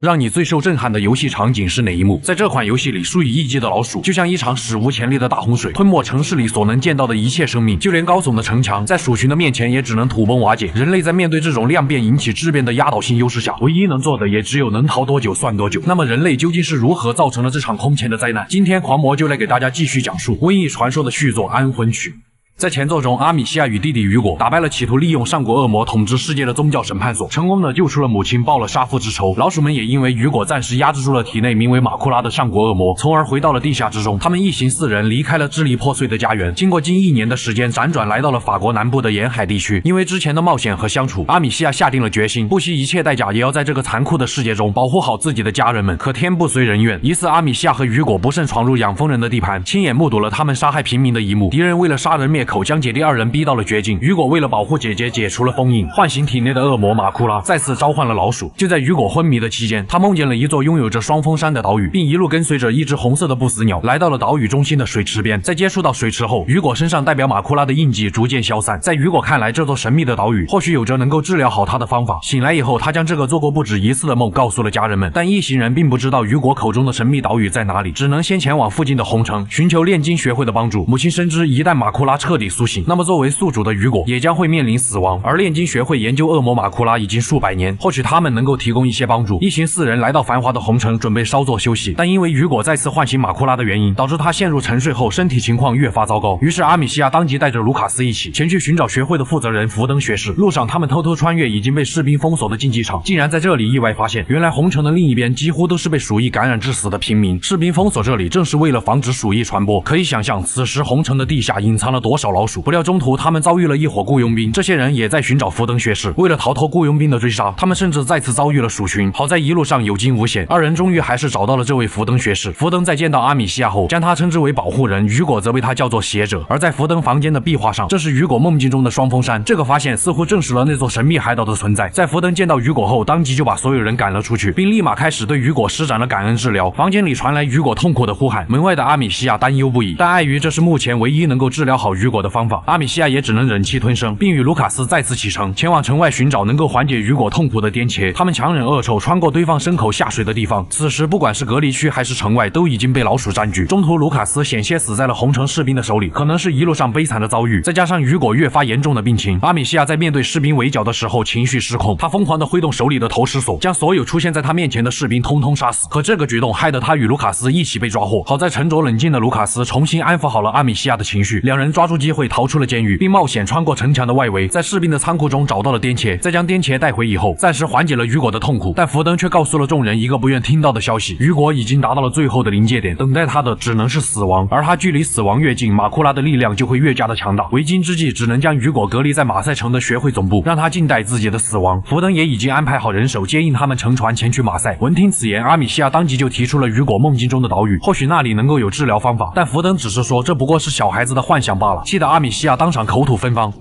让你最受震撼的游戏场景是哪一幕？在这款游戏里，数以亿计的老鼠就像一场史无前例的大洪水，吞没城市里所能见到的一切生命，就连高耸的城墙在鼠群的面前也只能土崩瓦解。人类在面对这种量变引起质变的压倒性优势下，唯一能做的也只有能逃多久算多久。那么人类究竟是如何造成了这场空前的灾难？今天狂魔就来给大家继续讲述《瘟疫传说》的续作《安魂曲》。在前作中，阿米西亚与弟弟雨果打败了企图利用上古恶魔统治世界的宗教审判所，成功的救出了母亲，报了杀父之仇。老鼠们也因为雨果暂时压制住了体内名为马库拉的上古恶魔，从而回到了地下之中。他们一行4人离开了支离破碎的家园，经过近1年的时间，辗转来到了法国南部的沿海地区。因为之前的冒险和相处，阿米西亚下定了决心，不惜一切代价也要在这个残酷的世界中保护好自己的家人们。可天不随人愿，一次阿米西亚和雨果不慎闯入养蜂人的地盘，亲眼目睹了他们杀害平民的一幕。敌人为了杀人灭口，将姐弟2人逼到了绝境。雨果为了保护姐姐解除了封印，唤醒体内的恶魔马库拉，再次召唤了老鼠。就在雨果昏迷的期间，他梦见了一座拥有着双峰山的岛屿，并一路跟随着一只红色的不死鸟来到了岛屿中心的水池边。在接触到水池后，雨果身上代表马库拉的印记逐渐消散。在雨果看来，这座神秘的岛屿或许有着能够治疗好他的方法。醒来以后，他将这个做过不止一次的梦告诉了家人们，但一行人并不知道雨果口中的神秘岛屿在哪里，只能先前往附近的红城寻求炼金学会的帮助。母亲深知一旦马库拉彻底苏醒，那么作为宿主的雨果也将会面临死亡，而炼金学会研究恶魔马库拉已经数百年，或许他们能够提供一些帮助。一行4人来到繁华的红城，准备稍作休息，但因为雨果再次唤醒马库拉的原因，导致他陷入沉睡后身体情况越发糟糕。于是阿米西亚当即带着卢卡斯一起前去寻找学会的负责人福登学士。路上他们偷偷穿越已经被士兵封锁的竞技场，竟然在这里意外发现，原来红城的另一边几乎都是被鼠疫感染致死的平民。士兵封锁这里正是为了防止鼠疫传播。可以想象此时红城的地下隐藏了多少老鼠。不料中途他们遭遇了一伙雇佣兵，这些人也在寻找福登学士。为了逃脱雇佣兵的追杀，他们甚至再次遭遇了鼠群。好在一路上有惊无险，2人终于还是找到了这位福登学士。福登在见到阿米西亚后，将他称之为保护人，雨果则被他叫做邪者。而在福登房间的壁画上，这是雨果梦境中的双峰山。这个发现似乎证实了那座神秘海岛的存在。在福登见到雨果后，当即就把所有人赶了出去，并立马开始对雨果施展了感恩治疗。房间里传来雨果痛苦的呼喊，门外的阿米西亚担忧不已，但碍于这是目前唯一能够治疗好雨果的方法，阿米西亚也只能忍气吞声，并与卢卡斯再次启程，前往城外寻找能够缓解雨果痛苦的颠茄。他们强忍恶臭，穿过堆放牲口下水的地方。此时不管是隔离区还是城外，都已经被老鼠占据。中途卢卡斯险些死在了红城士兵的手里，可能是一路上悲惨的遭遇，再加上雨果越发严重的病情，阿米西亚在面对士兵围剿的时候情绪失控，他疯狂地挥动手里的投石锁，将所有出现在他面前的士兵通通杀死。可这个举动害得他与卢卡斯一起被抓获。好在沉着冷静的卢卡斯重新安抚好了阿米西亚的情绪，2人抓住机会逃出了监狱，并冒险穿过城墙的外围，在士兵的仓库中找到了颠茄，再将颠茄带回以后，暂时缓解了雨果的痛苦。但福登却告诉了众人一个不愿听到的消息，雨果已经达到了最后的临界点，等待他的只能是死亡。而他距离死亡越近，马库拉的力量就会越加的强大。为今之计，只能将雨果隔离在马赛城的学会总部，让他静待自己的死亡。福登也已经安排好人手接应他们乘船前去马赛。闻听此言，阿米西亚当即就提出了雨果梦境中的岛屿，或许那里能够有治疗方法。但福登只是说这不过是小孩子的幻想罢了，气得阿米西亚当场口吐芬芳。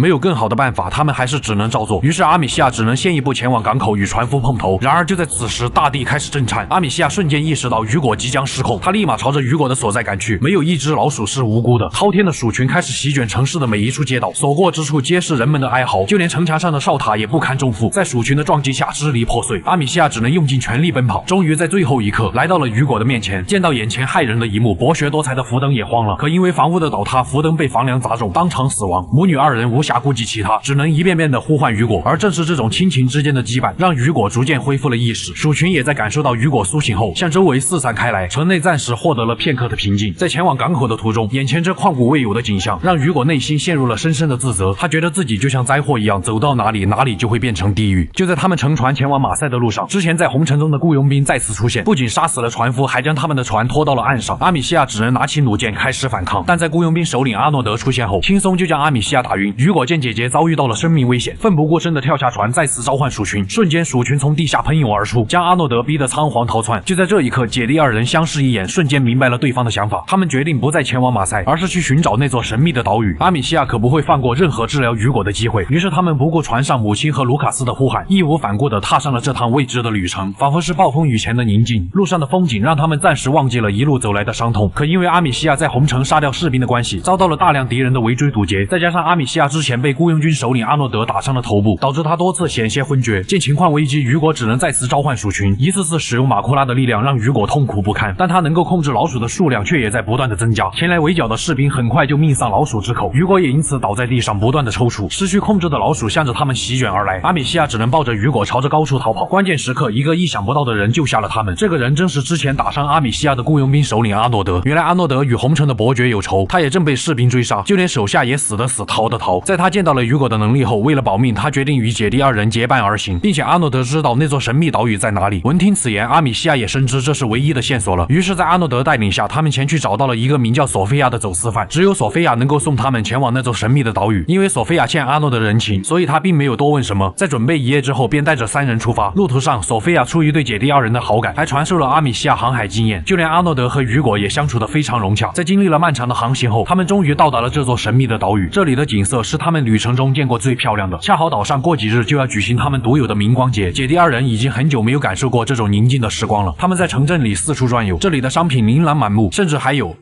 没有更好的办法，他们还是只能照做。于是阿米西亚只能先一步前往港口与船夫碰头。然而就在此时，大地开始震颤，阿米西亚瞬间意识到雨果即将失控，他立马朝着雨果的所在赶去。没有一只老鼠是无辜的，滔天的鼠群开始席卷城市的每一处街道，所过之处皆是人们的哀嚎，就连城墙上的哨塔也不堪重负，在鼠群的撞击下支离破碎。阿米西亚只能用尽全力奔跑，终于在最后一刻来到了雨果的面前。见到眼前骇人的一幕，博学多才的福登也慌了，可因为房屋的倒塌，福登被房梁砸中，当场死亡。母女2人无暇顾及其他，只能一遍遍的呼唤雨果。而正是这种亲情之间的羁绊，让雨果逐渐恢复了意识。鼠群也在感受到雨果苏醒后，向周围四散开来，城内暂时获得了片刻的平静。在前往港口的途中，眼前这旷古未有的景象，让雨果内心陷入了深深的自责。他觉得自己就像灾祸一样，走到哪里哪里就会变成地狱。就在他们乘船前往马赛的路上，之前在红城中的雇佣兵再次出现，不仅杀死了船夫，还将他们的船拖到了岸上。阿米西亚只能拿起弩箭开始反抗，但在雇佣兵首领阿诺德出现后，轻松就将阿米西亚打晕。雨果见姐姐遭遇到了生命危险，奋不顾身地跳下船，再次召唤鼠群。瞬间，鼠群从地下喷涌而出，将阿诺德逼得仓皇逃窜。就在这一刻，姐弟2人相视一眼，瞬间明白了对方的想法。他们决定不再前往马赛，而是去寻找那座神秘的岛屿。阿米西亚可不会放过任何治疗雨果的机会，于是他们不顾船上母亲和卢卡斯的呼喊，义无反顾地踏上了这趟未知的旅程。仿佛是暴风雨前的宁静，路上的风景让他们暂时忘记了一路走来的伤痛。可因为阿米西亚在红城杀掉士兵的关系，遭到了大量敌人的围追堵截，再加上阿米西亚之前前被雇佣军首领阿诺德打伤了头部，导致他多次险些昏厥。见情况危机，雨果只能再次召唤鼠群，一次次使用马库拉的力量，让雨果痛苦不堪。但他能够控制老鼠的数量，却也在不断的增加。前来围剿的士兵很快就命丧老鼠之口，雨果也因此倒在地上，不断的抽搐。失去控制的老鼠向着他们席卷而来，阿米西亚只能抱着雨果朝着高处逃跑。关键时刻，一个意想不到的人救下了他们。这个人正是之前打伤阿米西亚的雇佣兵首领阿诺德。原来阿诺德与红城的伯爵有仇，他也正被士兵追杀，就连手下也死的死，逃的逃。在他见到了雨果的能力后，为了保命，他决定与姐弟二人结伴而行，并且阿诺德知道那座神秘岛屿在哪里。闻听此言，阿米西亚也深知这是唯一的线索了。于是，在阿诺德带领下，他们前去找到了一个名叫索菲亚的走私犯。只有索菲亚能够送他们前往那座神秘的岛屿。因为索菲亚欠阿诺德人情，所以他并没有多问什么。在准备一夜之后，便带着3人出发。路途上，索菲亚出于对姐弟二人的好感，还传授了阿米西亚航海经验。就连阿诺德和雨果也相处得非常融洽。在经历了漫长的航行后，他们终于到达了这座神秘的岛屿。这里的景色是他们旅程中见过最漂亮的。恰好岛上过几日就要举行他们独有的明光节，姐弟二人已经很久没有感受过这种宁静的时光了。他们在城镇里四处转悠，这里的商品琳琅满目，甚至还有。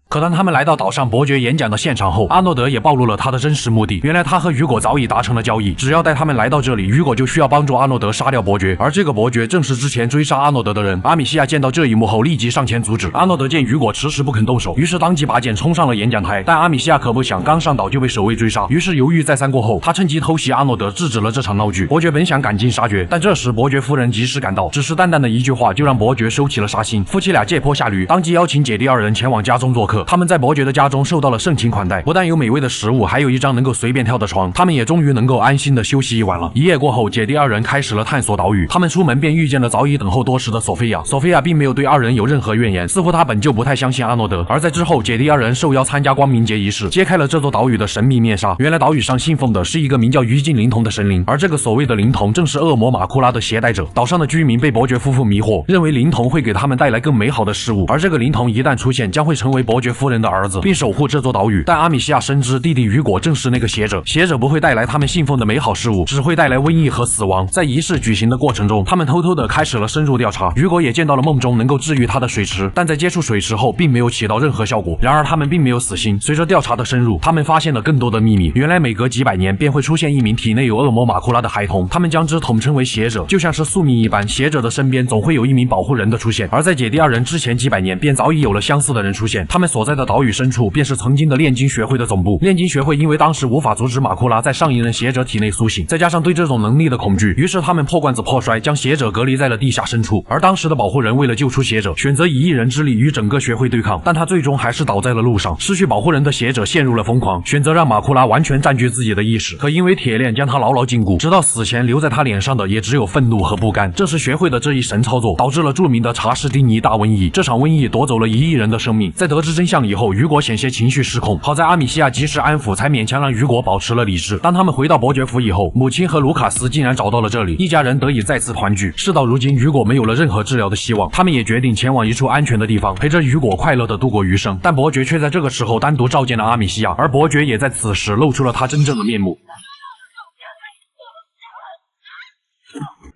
可当他们来到岛上伯爵演讲的现场后，阿诺德也暴露了他的真实目的。原来他和雨果早已达成了交易，只要带他们来到这里，雨果就需要帮助阿诺德杀掉伯爵，而这个伯爵正是之前追杀阿诺德的人。阿米西亚见到这一幕后，立即上前阻止。阿诺德见雨果迟迟不肯动手，于是当即拔剑冲上了演讲台。但阿米西亚可不想，刚上岛就被守卫追杀，于是犹豫再三过后，他趁机偷袭阿诺德，制止了这场闹剧。伯爵本想赶尽杀绝，但这时伯爵夫人及时赶到，只是淡淡的一句话就让伯爵收起了杀心。夫妻俩借坡下驴，当即邀请姐弟二人前往家中做客。他们在伯爵的家中受到了盛情款待，不但有美味的食物，还有一张能够随便跳的床，他们也终于能够安心的休息一晚了。一夜过后，姐弟二人开始了探索岛屿。他们出门便遇见了早已等候多时的索菲亚。索菲亚并没有对二人有任何怨言，似乎她本就不太相信阿诺德。而在之后，姐弟二人受邀参加光明节仪式，揭开了这座岛屿的神秘面纱。原来岛屿上信奉的是一个名叫于禁灵童的神灵，而这个所谓的灵童正是恶魔马库拉的携带者。岛上的居民被伯爵夫妇迷惑，认为灵童会给他们带来更美好的事物，而这个灵童一旦出现，将会成为伯爵夫人的儿子，并守护这座岛屿。但阿米西亚深知弟弟雨果正是那个邪者，邪者不会带来他们信奉的美好事物，只会带来瘟疫和死亡。在仪式举行的过程中，他们偷偷的开始了深入调查。雨果也见到了梦中能够治愈他的水池，但在接触水池后并没有起到任何效果。然而他们并没有死心，随着调查的深入，他们发现了更多的秘密。原来每隔几百年便会出现一名体内有恶魔马库拉的孩童，他们将之统称为邪者，就像是宿命一般，邪者的身边总会有一名保护人的出现。而在姐弟二人之前几百年便早已有了相似的人出现，他们所在的岛屿深处便是曾经的炼金学会的总部。炼金学会因为当时无法阻止马库拉在上一任邪者体内苏醒，再加上对这种能力的恐惧，于是他们破罐子破摔，将邪者隔离在了地下深处。而当时的保护人为了救出邪者，选择以一人之力与整个学会对抗，但他最终还是倒在了路上。失去保护人的邪者陷入了疯狂，选择让马库拉完全占据自己的意识，可因为铁链将他牢牢禁锢，直到死前留在他脸上的也只有愤怒和不甘。正是学会的这一神操作，导致了著名的查士丁尼大瘟疫。这场瘟疫夺走了1亿人的生命。在得知真相以后，雨果险些情绪失控，好在阿米西亚及时安抚，才勉强让雨果保持了理智。当他们回到伯爵府以后，母亲和卢卡斯竟然找到了这里，一家人得以再次团聚。事到如今，雨果没有了任何治疗的希望，他们也决定前往一处安全的地方，陪着雨果快乐地度过余生。但伯爵却在这个时候单独召见了阿米西亚，而伯爵也在此时露出了他真正的面目。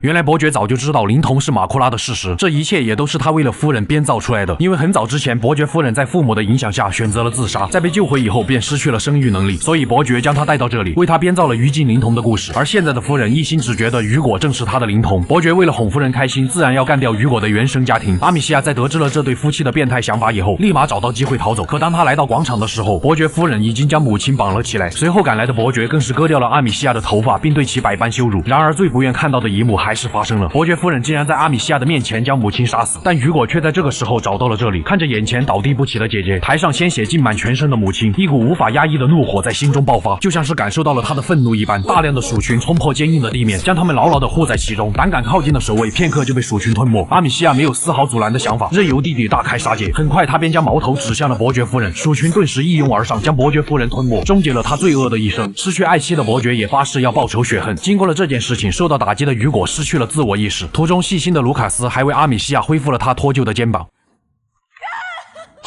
原来伯爵早就知道灵童是马库拉的事实，这一切也都是他为了夫人编造出来的。因为很早之前，伯爵夫人在父母的影响下选择了自杀，在被救回以后便失去了生育能力，所以伯爵将他带到这里，为他编造了于禁灵童的故事。而现在的夫人一心只觉得雨果正是他的灵童，伯爵为了哄夫人开心，自然要干掉雨果的原生家庭。阿米西亚在得知了这对夫妻的变态想法以后，立马找到机会逃走。可当他来到广场的时候，伯爵夫人已经将母亲绑了起来，随后赶来的伯爵更是割掉了阿米西亚的头发，并对其百般羞辱。然而最不愿看到的一幕还是发生了，伯爵夫人竟然在阿米西亚的面前将母亲杀死，但雨果却在这个时候找到了这里。看着眼前倒地不起的姐姐，台上鲜血浸满全身的母亲，一股无法压抑的怒火在心中爆发，就像是感受到了他的愤怒一般。大量的鼠群冲破坚硬的地面，将他们牢牢地护在其中。胆敢靠近的守卫片刻就被鼠群吞没。阿米西亚没有丝毫阻拦的想法，任由弟弟大开杀戒。很快他便将矛头指向了伯爵夫人，鼠群顿时一拥而上，将伯爵夫人吞没，终结了他罪恶的一生。失去爱妻的伯爵也发誓要报仇雪恨。经过了这件事情，受到打击的雨果失去了自我意识，途中细心的卢卡斯还为阿米西亚恢复了他脱臼的肩膀。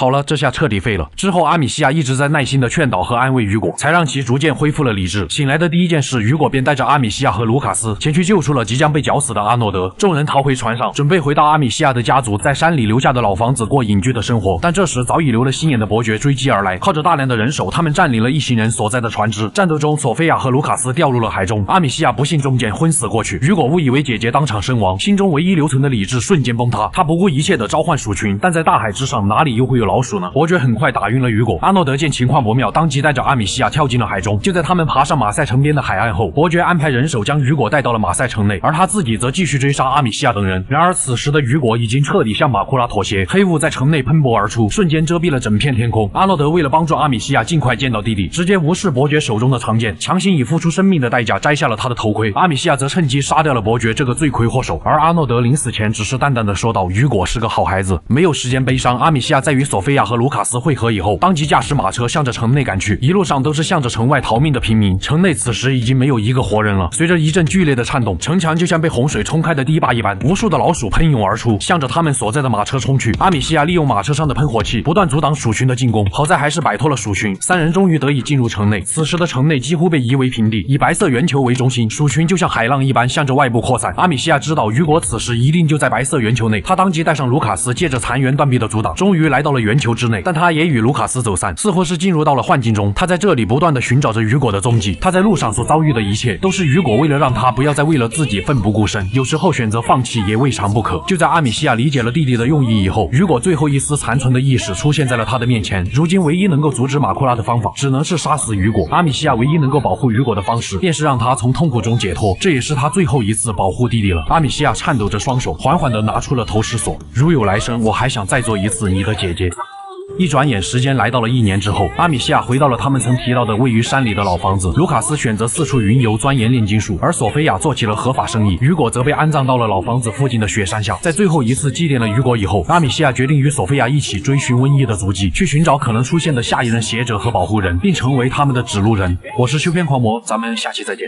好了，这下彻底废了。之后，阿米西亚一直在耐心的劝导和安慰雨果，才让其逐渐恢复了理智。醒来的第一件事，雨果便带着阿米西亚和卢卡斯前去救出了即将被绞死的阿诺德。众人逃回船上，准备回到阿米西亚的家族在山里留下的老房子过隐居的生活。但这时，早已留了心眼的伯爵追击而来，靠着大量的人手，他们占领了一行人所在的船只。战斗中，索菲亚和卢卡斯掉入了海中，阿米西亚不幸中箭昏死过去。雨果误以为姐姐当场身亡，心中唯一留存的理智瞬间崩塌。他不顾一切的召唤鼠群，但在大海之上哪里又会有老鼠呢？伯爵很快打晕了雨果。阿诺德见情况不妙，当即带着阿米西亚跳进了海中。就在他们爬上马赛城边的海岸后，伯爵安排人手将雨果带到了马赛城内，而他自己则继续追杀阿米西亚等人。然而此时的雨果已经彻底向马库拉妥协，黑雾在城内喷薄而出，瞬间遮蔽了整片天空。阿诺德为了帮助阿米西亚尽快见到弟弟，直接无视伯爵手中的长剑，强行以付出生命的代价摘下了他的头盔。阿米西亚则趁机杀掉了伯爵这个罪魁祸首，而阿诺德临死前只是淡淡的说道：“雨果是个好孩子。”没有时间悲伤，阿米西亚在与索菲亚和卢卡斯会合以后，当即驾驶马车向着城内赶去。一路上都是向着城外逃命的平民，城内此时已经没有一个活人了。随着一阵剧烈的颤动，城墙就像被洪水冲开的堤坝一般，无数的老鼠喷涌而出，向着他们所在的马车冲去。阿米西亚利用马车上的喷火器不断阻挡鼠群的进攻，好在还是摆脱了鼠群，三人终于得以进入城内。此时的城内几乎被夷为平地，以白色圆球为中心，鼠群就像海浪一般向着外部扩散。阿米西亚知道雨果此时一定就在白色圆球内，他当即带上卢卡斯，借着残垣断壁的阻挡，终于来到了圆球之内。但他也与卢卡斯走散，似乎是进入到了幻境中。他在这里不断的寻找着雨果的踪迹，他在路上所遭遇的一切，都是雨果为了让他不要再为了自己奋不顾身，有时候选择放弃也未尝不可。就在阿米西亚理解了弟弟的用意以后，雨果最后一丝残存的意识出现在了他的面前。如今唯一能够阻止马库拉的方法，只能是杀死雨果。阿米西亚唯一能够保护雨果的方式，便是让他从痛苦中解脱，这也是他最后一次保护弟弟了。阿米西亚颤抖着双手，缓缓地拿出了投石锁。如有来生，我还想再做一次你的姐姐。一转眼，时间来到了1年之后，阿米西亚回到了他们曾提到的位于山里的老房子。卢卡斯选择四处云游，钻研炼金术，而索菲亚做起了合法生意。雨果则被安葬到了老房子附近的雪山下。在最后一次祭奠了雨果以后，阿米西亚决定与索菲亚一起追寻瘟疫的足迹，去寻找可能出现的下一任邪者和保护人，并成为他们的指路人。我是修片狂魔，咱们下期再见。